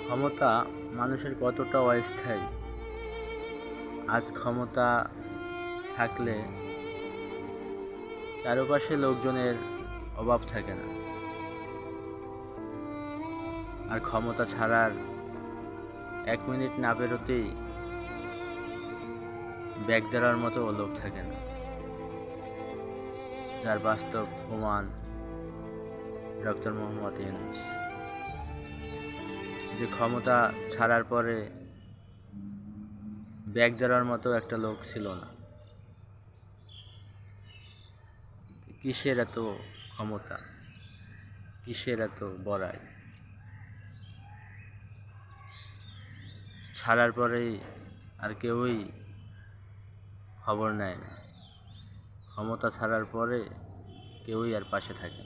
ক্ষমতা মানুষের কতটা অস্থায়ী। আজ ক্ষমতা থাকলে চারপাশে লোকজনের অভাব থাকে না, আর ক্ষমতা ছাড়ার 1 মিনিট না পেরোতেই ব্যাগ দেওয়ার মতো লোক থাকে না, যার বাস্তব প্রমাণ ডক্টর মোহাম্মদ ইউনূস। যে ক্ষমতা ছাড়ার পরে ব্যাগ দেওয়ার মতো একটা লোক ছিল না। কিসের এত ক্ষমতা, কিসের এত বড়াই? ছাড়ার পরেই আর কেউই খবর নেয় না। ক্ষমতা ছাড়ার পরে কেউই আর পাশে থাকে না।